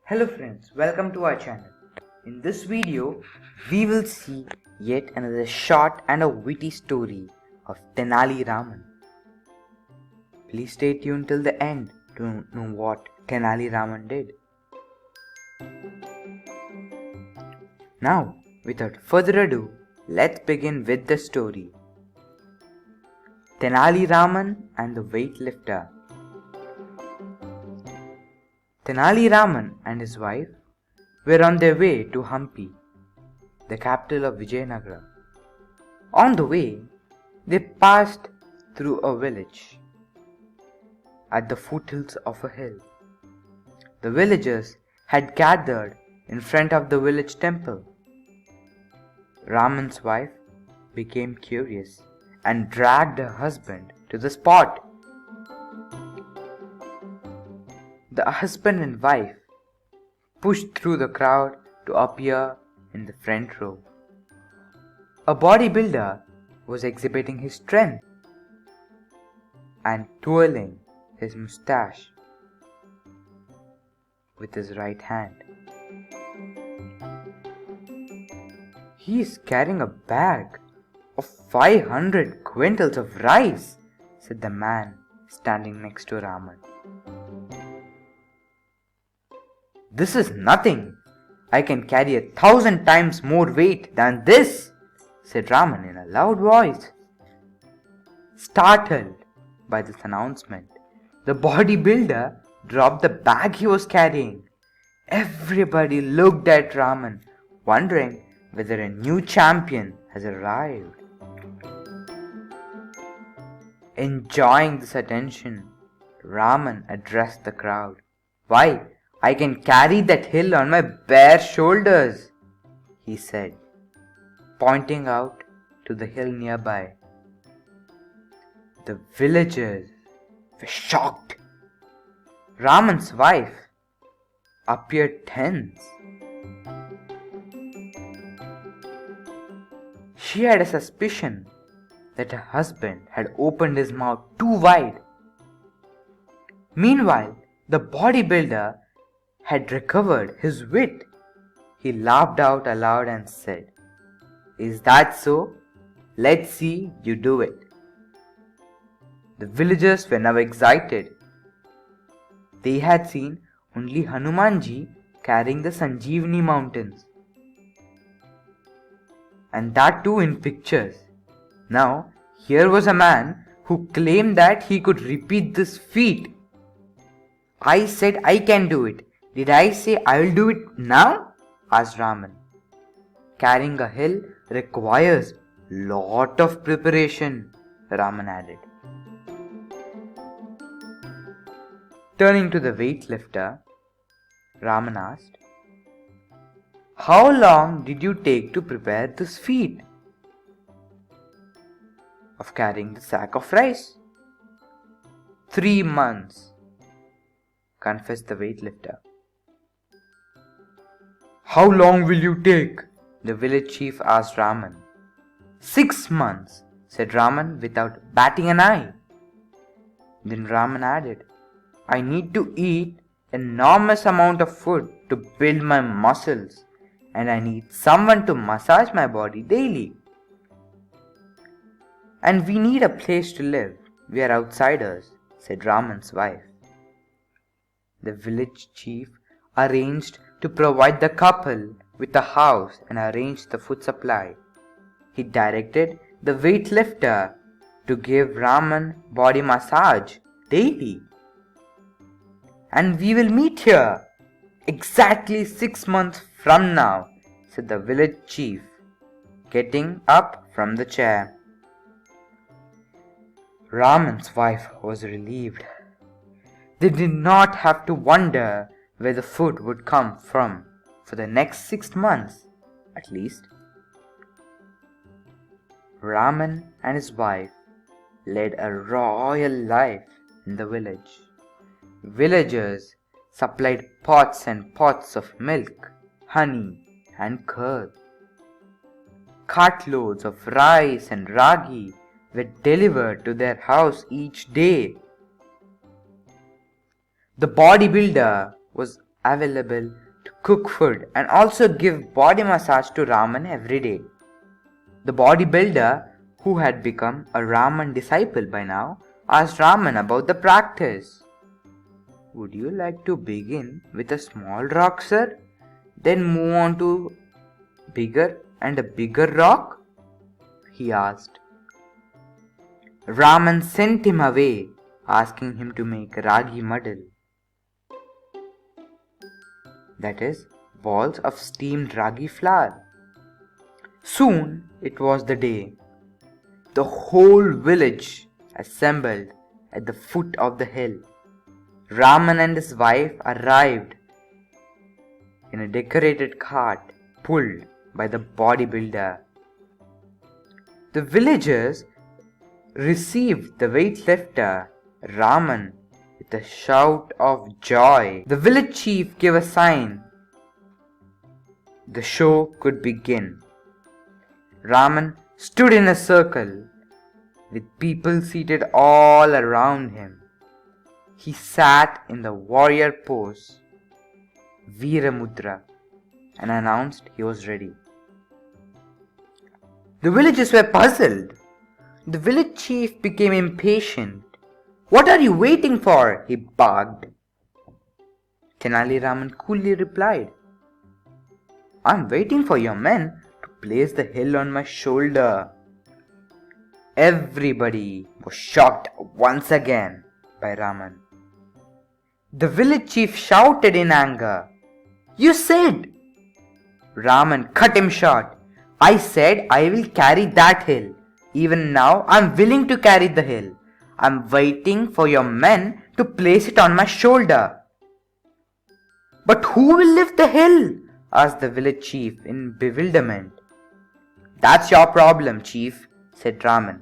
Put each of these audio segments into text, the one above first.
Hello friends, welcome to our channel. In this video, we will see yet another short and a witty story of Tenali Raman. Please stay tuned till the end to know what Tenali Raman did. Now, without further ado, let's begin with the story. Tenali Raman and the Weightlifter. Tenali Raman and his wife were on their way to Hampi, the capital of Vijayanagara. On the way, they passed through a village at the foothills of a hill. The villagers had gathered in front of the village temple. Raman's wife became curious and dragged her husband to the spot. The husband and wife pushed through the crowd to appear in the front row. A bodybuilder was exhibiting his strength and twirling his mustache with his right hand. "He is carrying a bag of 500 quintals of rice," said the man standing next to Raman. "This is nothing. I can carry 1,000 times more weight than this," said Raman in a loud voice. Startled by this announcement, the bodybuilder dropped the bag he was carrying. Everybody looked at Raman, wondering whether a new champion has arrived. Enjoying this attention, Raman addressed the crowd. "Why, I can carry that hill on my bare shoulders," he said, pointing out to the hill nearby. The villagers were shocked. Raman's wife appeared tense. She had a suspicion that her husband had opened his mouth too wide. Meanwhile, the bodybuilder had recovered his wit. He laughed out aloud and said, "Is that so? Let's see you do it." The villagers were now excited. They had seen only Hanumanji carrying the Sanjeevani mountains, and that too in pictures. Now, here was a man who claimed that he could repeat this feat. "I said I can do it. Did I say I will do it now?" asked Raman. "Carrying a hill requires lot of preparation," Raman added. Turning to the weightlifter, Raman asked, "How long did you take to prepare this feat of carrying the sack of rice?" 3 months, confessed the weightlifter. "How long will you take?" the village chief asked Raman. 6 months, said Raman without batting an eye. Then Raman added, "I need to eat enormous amount of food to build my muscles, and I need someone to massage my body daily. And we need a place to live. We are outsiders," said Raman's wife. The village chief arranged to provide the couple with a house and arrange the food supply. He directed the weightlifter to give Raman body massage daily. "And we will meet here exactly 6 months from now," said the village chief, getting up from the chair. Raman's wife was relieved. They did not have to wonder where the food would come from for the next 6 months, at least. Raman and his wife led a royal life in the village. Villagers supplied pots and pots of milk, honey, and curd. Cartloads of rice and ragi were delivered to their house each day. The bodybuilder was available to cook food and also give body massage to Raman every day. The bodybuilder, who had become a Raman disciple by now, asked Raman about the practice. "Would you like to begin with a small rock, sir? Then move on to bigger and a bigger rock?" he asked. Raman sent him away, asking him to make ragi muddle. That is, balls of steamed ragi flour. Soon it was the day. The whole village assembled at the foot of the hill. Raman and his wife arrived in a decorated cart pulled by the bodybuilder. The villagers received the weightlifter Raman with a shout of joy. The village chief gave a sign. The show could begin. Raman stood in a circle with people seated all around him. He sat in the warrior pose, Veera Mudra, and announced he was ready. The villagers were puzzled. The village chief became impatient. "What are you waiting for?" he barked. Tenali Raman coolly replied, "I'm waiting for your men to place the hill on my shoulder." Everybody was shocked once again by Raman. The village chief shouted in anger, "You said—" Raman cut him short. "I said I will carry that hill. Even now I'm willing to carry the hill. I'm waiting for your men to place it on my shoulder." "But who will lift the hill?" asked the village chief in bewilderment. "That's your problem, chief," said Raman.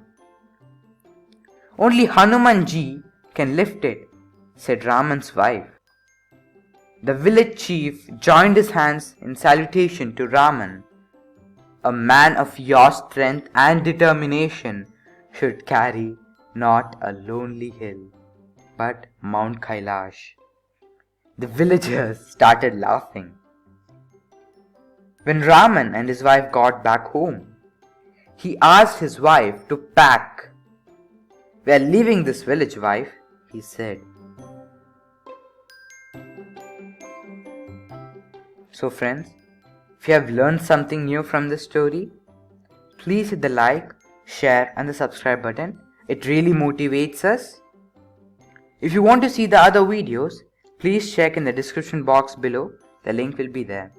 "Only Hanumanji can lift it," said Raman's wife. The village chief joined his hands in salutation to Raman. "A man of your strength and determination should carry not a lonely hill, but Mount Kailash." The villagers started laughing. When Raman and his wife got back home, he asked his wife to pack. "We are leaving this village, wife," he said. So friends, if you have learned something new from this story, please hit the like, share and the subscribe button. It really motivates us. If you want to see the other videos, please check in the description box below. The link will be there.